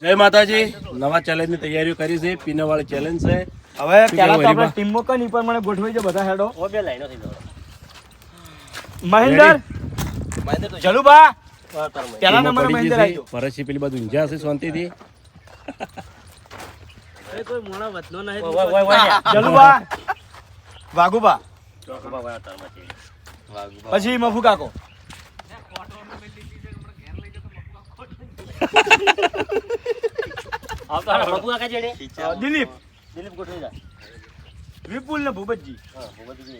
જય માતાજી. નવા ચેલેન્જ ની તૈયારીઓ કરી છે. પીનાવાળી ચેલેન્જ છે. હવે પહેલા તો આપણે ટીમ મોકલ ની પર મને ગોઠવાઈ છે બધા હેડો. ઓ બે લાઈનો થઈ દો. મહેન્દ્ર જલુબા પહેલા નંબર મહેન્દ્ર આવજો. પરસી પેલી બાજુ ઊંઝા હશે શાંતિથી. એ કોઈ મોણા વધનો નહીં. જલુબા વાઘુબા વાઘુબા વાળા તરમાં છે. પછી મફુ કાકો આવતા બબુ કાકા જેડે. દિલીપ દિલીપ ગોઠવી જા. વિપુલ ને ભૂપતજી. હા ભૂપતજી.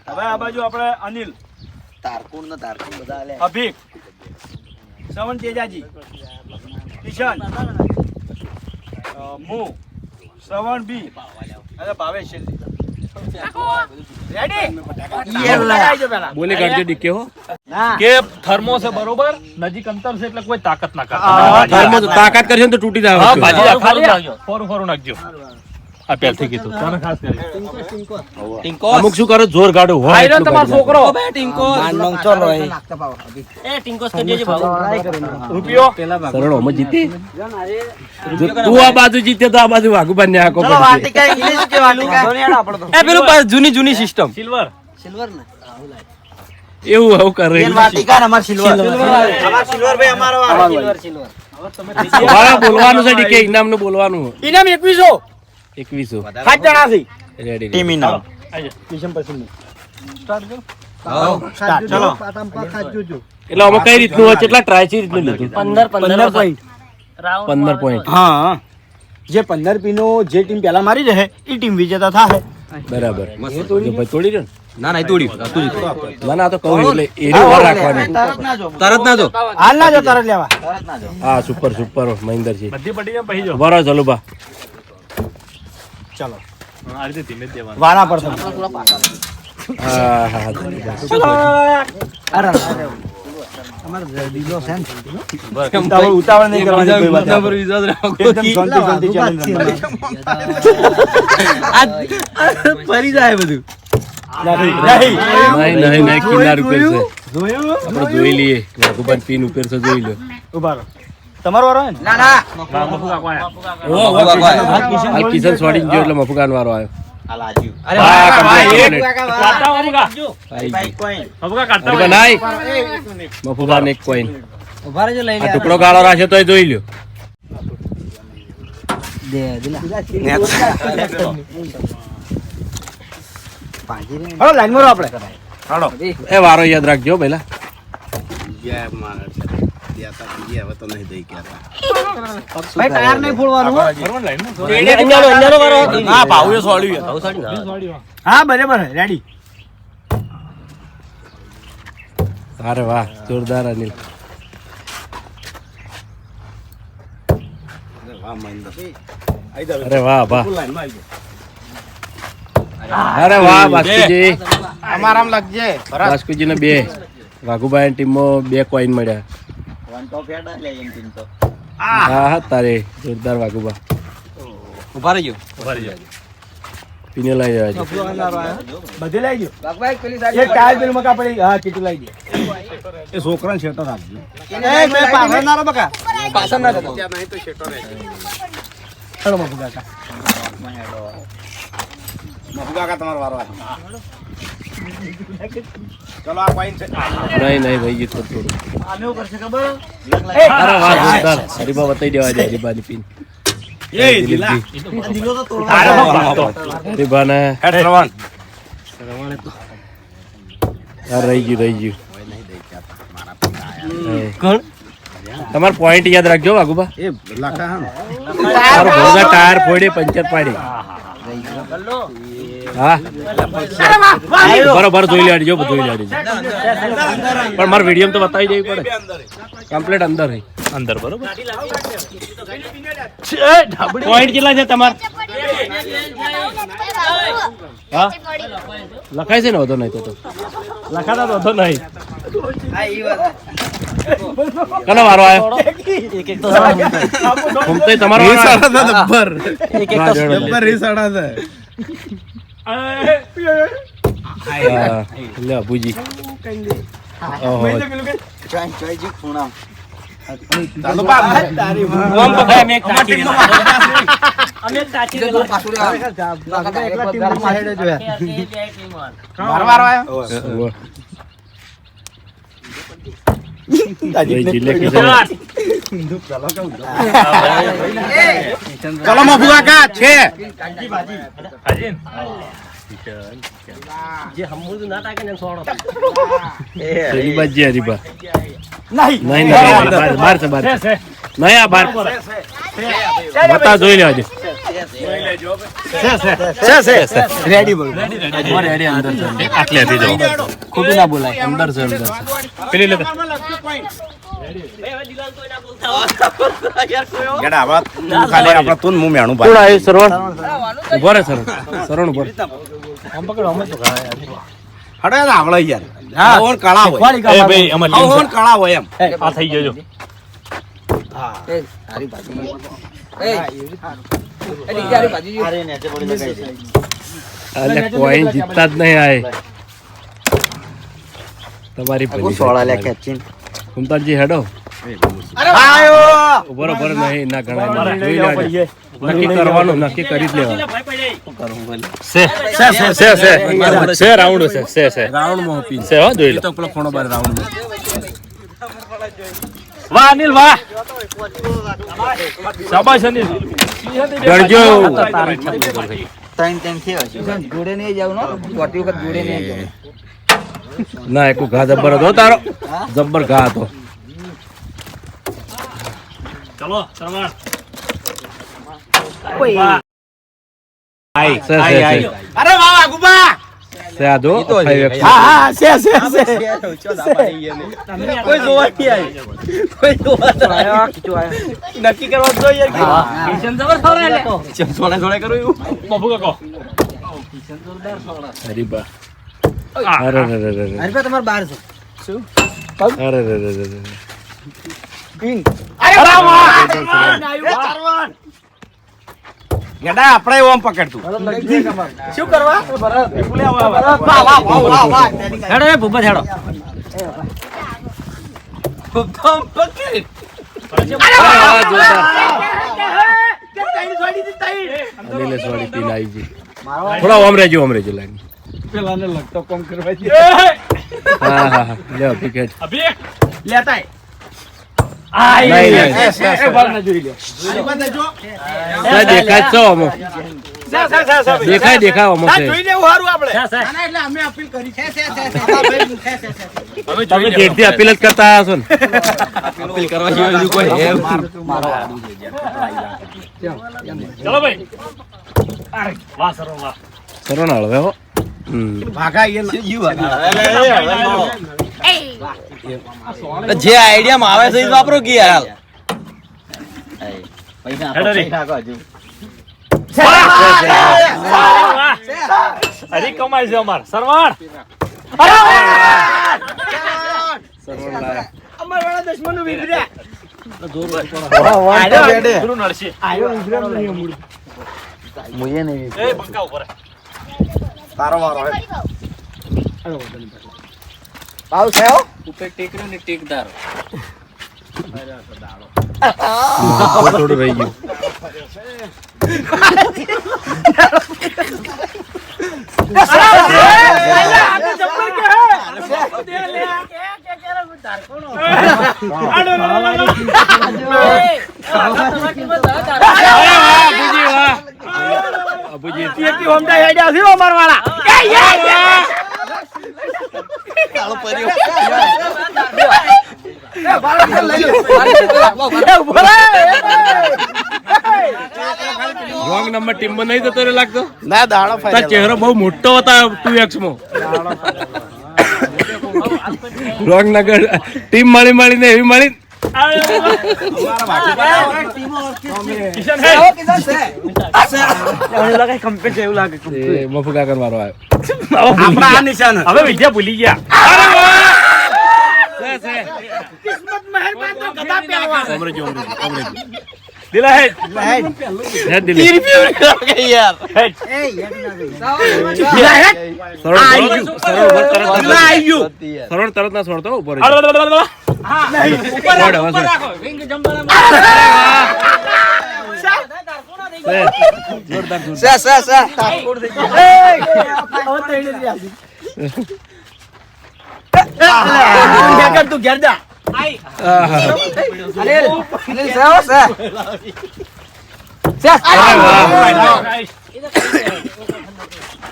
હવે આ બાજુ આપણે અનિલ તારકુણ બધા આલે. અભિક શ્રવણ તેજાજી કિશન મુ શ્રવણ બી અને ભાવેશ છેલ્લી. રેડી આવજો પહેલા. બોલે કાઢજો ડીકે હો. કે થર્મો છે બરોબર, નજીક અંતર છે એટલે કોઈ તાકાત ના તાકાત કરશે ને તો તૂટી જાય. ફોરું ફોરું નાખજો. આ પહેલથી કીધું કોને ખાસ કરી અમુક શું કરો જોર કાઢો હોય આયરન તમારો છોકરો એ ટિંકોસ કરજો જે ભાવ. રૂપિયો સરળ ઓમ જીતી. જો તું આ બાજુ જીતે તો આ બાજુ વાઘુબા ને આકો પડશે. એ પેલું જૂની સિસ્ટમ. સિલ્વર સિલ્વર ને એવું આવું કરે. વાળા બોલવાનું છે ડીકે. ઇનામ નું બોલવાનું. ઇનામ 2100 2100 5 જણા છે રેડી. ટીમ ઇનામ કિશન પછી સ્ટાર્ટ કરો. ચલો એટલે અમે કઈ રીતનું હોય કેટલા ટ્રાય છે રીતનું લીધું 15 પોઈન્ટ. 15 પોઈન્ટ. હા જે 15 પીનો જે ટીમ પહેલા મારી રહે એ ટીમ વિજેતા થાય. બરાબર. જો ભાઈ તોડી રહ્યો ને. ના ના તોડી ના ના તો કહું એટલે એરી વાર રાખવાની. તરત ના જો હાલ ના જો તરત લેવા. હા સુપર સુપર મહેન્દ્ર છે. બધી પડી જાય પછી જો બરાબર ચલુબા. ચલો આ રીતે ધીમે જ દેવાનું. વારા પર હા હા ઉતાવળ નહીં કરવાની કોઈ વાત. એકદમ શાંતિ challenge ફરી જાય બધું. નહીં નહીં નહીં કિનાર ઉપર છે. જોયું આપણે જોઈ લઈએ. વાઘુબા પીન ઉપર છે જોઈ લો. ઉભા રહો. તમારો વારો હે ને? ના, મફુ કાકો આયા. હાલ કિશન છોડી ગયો એટલે મફુકાન વારો આવ્યો. અરે હા, complete. કાઢતા મફુ કા. આઈ ગયો. મફુ કા કાઢતા હરકા નાઈ. મફુબાન એક કોઈન. ઉભા રહેજો લઈ આ ટુકડો ગાળો રાખ્યો તોય જોઈ લ્યો. હલો લાઈન માં રહો આપણે. એ વારો યાદ રાખજો પહેલા. ભાઈ ટાયર નહીં ફોડવાનું હો. અંજારો વાળો. હા ભાઉએ સોડ્યું. ભાવ સાડી ના. હા બરાબર રેડી. અરે વાહ જોરદાર અનિલ. અરે વાહ વાહ. અરે વાહ બાસ્કુજી. અમારામ લાગજે. બાસ્કુજી ને 2 વાઘુબાઈ ટીમમાં 2 કોઈન મળ્યા. હા હા તારે જોરદાર વાઘુબા. ઉભા રહેજો. પીને લઈ જવાજો. બધે લઈ ગયો. એક ટાયર પેલું મકા પડી. હા કીટું લઈ ગયો. એ છોકરાને શેટો રાખજો. એ મેં પાછળ ના રો બકા. પાછળ ના જતો. ચલો મફુ કાકા. મફુ કાકા તમારો વારો આવે. ચલો આ કોઈન છે. નહીં નહીં ભાઈ થોડું થોડું. આને એવું કરશે ખબર? અરે વાહ જોરદાર. હરીબા બતાવી દેવા દે હરીબાની પીન. એ દિલા. દિલો તો તોડવા. હરીબા ને રહી ગયું. કોણ? તમારે પોઈન્ટ યાદ રાખજો વાઘુબા. એ લખા હા. તારો ભોગા ટાયર ફોડી પંચર પાડી. હા બરોબર જોઈ લેજો જોઈ લેજો. પણ મારે વિડીયો તો બતાવી દેવી પડે. કમ્પ્લીટ અંદર હે. અંદર બરોબર. પોઈન્ટ કેટલા છે તમારે? હા લખાય છે ને વધો નહીં તો લખાતા તો હતો નહીં. કનો વારો આવ્યો? તમારો લે અબુજી. ચાલો બા તારી ઓમ પકડ અમે એક તાચી અમે એક તાચી વારવાર આયો ચલો મફુ કાકા છે અજીન જે હમુદ ના તાકે ને સોણો હરીબા જી હરીબા નહીં નહીં નહીં બાર છે બાર છે નહીં આ બાર બતા જોઈ લેવા દે રેડી બોલ રેડી અંદર છે આટલે હતી જાઓ ખોટું ના બોલાય અંદર છે અંદર છે પેલી લે ગડા વાત ખાલી આપણા તું હું મેણું કોણ આવ્યું સરવણ ઉભો રે સરવણ ઉભો રે. હડે આવળે યાર હા ઓન કળા હોય એ ભાઈ અમાર ઓન કળા હોય એમ આ થઈ ગયો જો અલે કોઈ જીતતા જ નહીં આય તમારી પેલી સોળા લે ખેંચીન કુંતાજી હેડો આયો ઉભો રે નહીં ના ગણાય જોઈ લેવા નક્કી કરવાનું નક્કી કરી જ લેવાનું છે રાઉન્ડ છે રાઉન્ડ માં પીન છે હો જોઈ લો તો પેલો ખૂણો બાર રાઉન્ડ માં વાહ અનિલ વાહ શાબાશ અનિલ ગણજો ના એક ઘા જબ્બર હતો તારો જબ્બર ઘા હતો ચલો સરવાણ આઈ અરે વાહ ગુબા છે આ દો હા હા છે કોઈ જોવા નહીં આવી કોઈ જોવા નક્કી કરવા તો યાર કિશન જબર થોડા લે સોળા સોળા કરું એવું મફુ કાકો હરીબા અરે રે રે રે હરીબા તમાર બહાર છે અરે રે રે રે અરે વાહ ગડા આપણે ઓમ પકડતું શું કરવા હેડો એ ભૂપત હેડો અનિલે સોરી પીન આવી જી થોડા ઓમ રહેજો લાઈન પેલાને લગતો કોમ કરવા દે હા હા લે પિકેટ અભી લેતા નહીં એ બાર ના જોઈ લે દેખાય છો અમો દેખાય અમો છે જોઈ લેવું હારું આપણે અમે તમે જેટલી અપીલ જ કરતા આવ્યા છો ને અપીલ કરવા જેવું બીજું કોઈ હે ચલો ભાઈ વાહ સરવાણ વાહ સરો ના હળવે હો ભાગા એ જે આઈડિયા માં આવે છે એ વાપરો કે યાર હેડો રે અરે કમાય છે અમાર સરવાણ અમાર વાળા દુશ્મનો વિભર્યા પેલું નડશે એ બંકા ઉપર તારો વારો હે થોડું રહી ગયું અબુજી તીતી હોમડા આઈડિયા છે અમાર વાળા રોંગ નંબર ટીમ માં નહીં જતો રે લાગતો ના દાડો તાર ચહેરો બહુ મોટો હતો 2x માં રોંગ નગર ટીમ મળીને એવી મળી કિશન હે કમ્પ્લીટ એવું લાગે મફુ કાકા મારો આવ્યો આપણા આ નિશાન હવે વિદ્યા ભૂલી ગયા કિસ્મત મહેરબાન તો ગધા પહેરવા અમરેજો દિલા હે હેડ દિલી યાર સરળ તરત ના છોડતો ઉપર તું ઘેર જા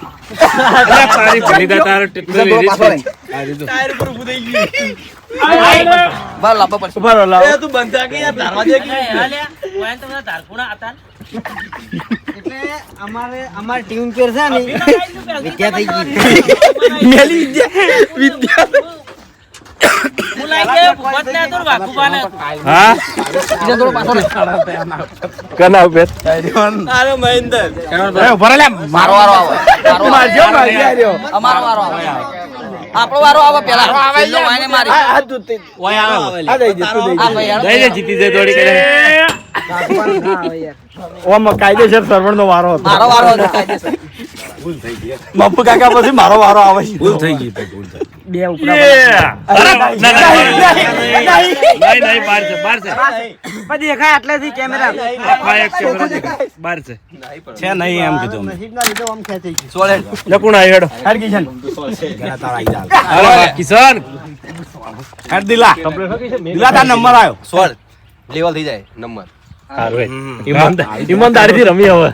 તારી ભલી દા તારો ટેકનો વેરી છે ટાયર ઉપર ઊભું થઈ ગયું બાર લાંબા પડશે ઉભા રહો લાવો એ તું બંધ થા કે યાર ધારવા દે કે એટલે અમારે ટીમ પેર છે ને વિદ્યા થઈ ગઈ મેલી વિદ્યા હા કના ઉપર અરે મહેન્દ્ર ઉભા લે મારો વારો આવે મારજો મારી આર્યો અમારો વારો આવે આપણો વારો આવે પેલા છેલ્લો વાયને મારી આ તું તે ઓય આવે આ દઈ દે તું દઈ આ ભાઈ યાર દઈ દે જીતી જાય દોડી કરે ઓમ કાયદેસર સરવણનો વારો હતો મારો વારો હતો કાયદેસર મપ્પુ કાકા પછી મારો વારો આવે છે ભૂલ થઈ ગઈ ભૂલ થઈ બે ઉપરા નહીં બહાર છે પણ દેખાય આટલેથી કેમેરા આ એક કેમેરા દેખાય. બહાર છે છે નહીં એમ કીધું અમે. નસીબના લીધે આમ ખેંચાઈ ગયું. સોળે લકુણ આવી હેડો હર કિશન હાલો કિશન હર દિલા દિલા તાર નંબર આવ્યો 16 લેવલ થઈ જાય નંબર સારું ઈમાનદારીથી રમી હવે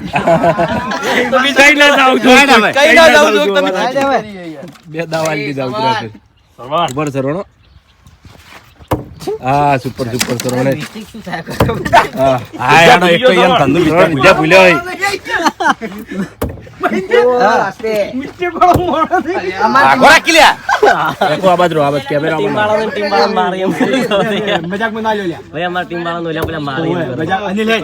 કઈ ના જાવ છું કઈ ના જાવ છો તમે હાલે હવે. બે દાવાલ કી જાવ છું ઉપર સરવણો હા સુપર સરવણે શું થાય કરો? હા યાડો એક તો એમ ધંધો બીજા ભૂલ્યો હોય રાસ્તે. આગો રાખી લ્યા એકો આ બાજુ કેમેરામાં મજાક માં ના લ્યો લ્યા ભાઈ અમારા ટીમ વાળાનો ઓલા પેલા મારી એમ કરે. મજાક અનિલ હે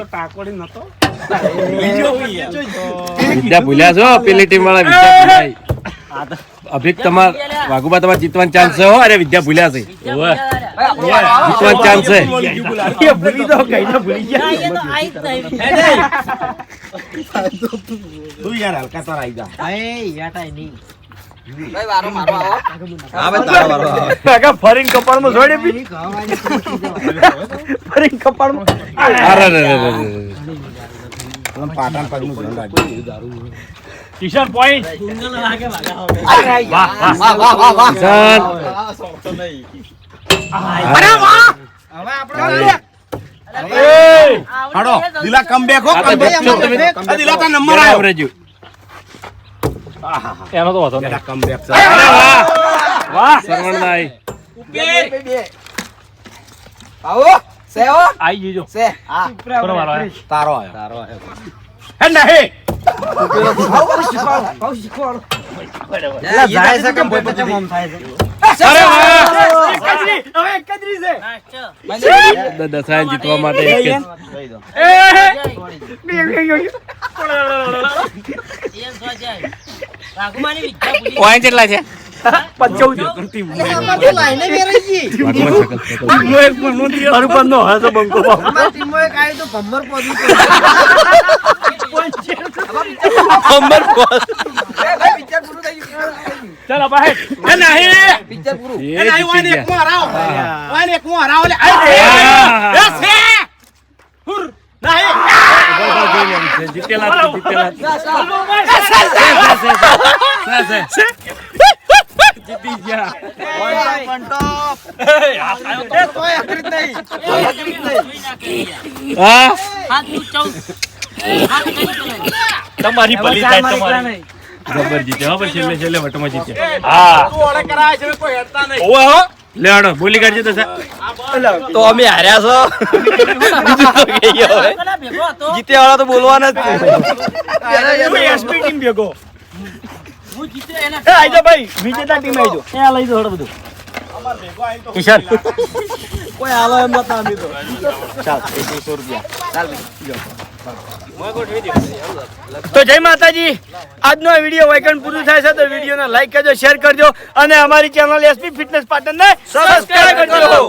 વિદ્યા ભૂલ્યા છો પેલી ટીમ વાળા વિદ્યા ભૂલાય અભિક તમાર વાઘુબા તમાર જીતવાનો ચાન્સ છે હો અરે વિદ્યા ભૂલ્યા છે જીતવાનો ચાન્સ છે એ ભૂલી તો કઈ ના ભૂલી ગયા તું યાર હલકા તાર આવી જા ભાઈ યાટાય નહીં. ભાઈ વારો મારો આવો હા ભાઈ તારો વારો આવે કાકા ફરીન કપાળમાં જોડે બી ઈ ખાવાની ખુશી જવાય. ફરીન કપાળમાં અરે પાટણ પગનું ધ્યાન રાખજો કિશન પોઈન્ટ વાહ વાહ વાહ વાહ કિશન હાડો દિલા કમબેક હો કમબેક આ દિલા તાર નંબર આવ્યો રેજો એનો તો હતો બેટા કમબેક છે અરે વાહ વાહ સરવણભાઈ આવો સેવો આઈ જજો સે હા કોનો વારો આવે? તારો આવ્યો હે નહીં એલા જાય છે કેમ ભાઈ પછી મોમ થાય છે. અરે વાહ હવે એક જ રીત છે દસાયન જીતવા માટે એક જ પોઈન્ટ કેટલા છે 55 લાઈને બેરાઈ ગઈ. અરુપનનો હે તો બંકો બાપ અમારી ટીમમાં એક આયો તો ભમ્મર પોદું તો. નંબર બોલ ભાઈ પિક્ચર પૂરું થઈ ગયું. ચાલો ભાઈ એ નહીં પિક્ચર પૂરું એ એ નહીં જીતી વાને એક ગયા. મો હરાવો વાને એક મો હરાવો લે હા. એ છે હુર નહીં જીતેલા જીતી ગયા હા તમારી ભલી થાય તમારી જબર જીતે હા પણ છેલ્લે વટમાં જીતે હા ઓળે કરાય છે કોઈ હેડતા નહીં ઓવે હો લે આડો બોલી કાઢજે તો તો અમે હાર્યા છો બીજું તો કઈ હવે જીતે વાળા તો બોલવાના જ તું એસપી ટીમ ભેગો એ આઈ જા ભાઈ વિજેતા ટીમ આઈ જો એ લઈ દો હળો બધું. કિશન કોઈ આલો એમ નતા આમી તો તો જય માતાજી આજનો આ વિડીયો વાયકન પૂરું થાય છે તો વિડીયોને લાઈક કરજો શેર કરજો અને અમારી ચેનલ એસપી ફિટનેસ પાટણને સબસ્ક્રાઇબ કરજો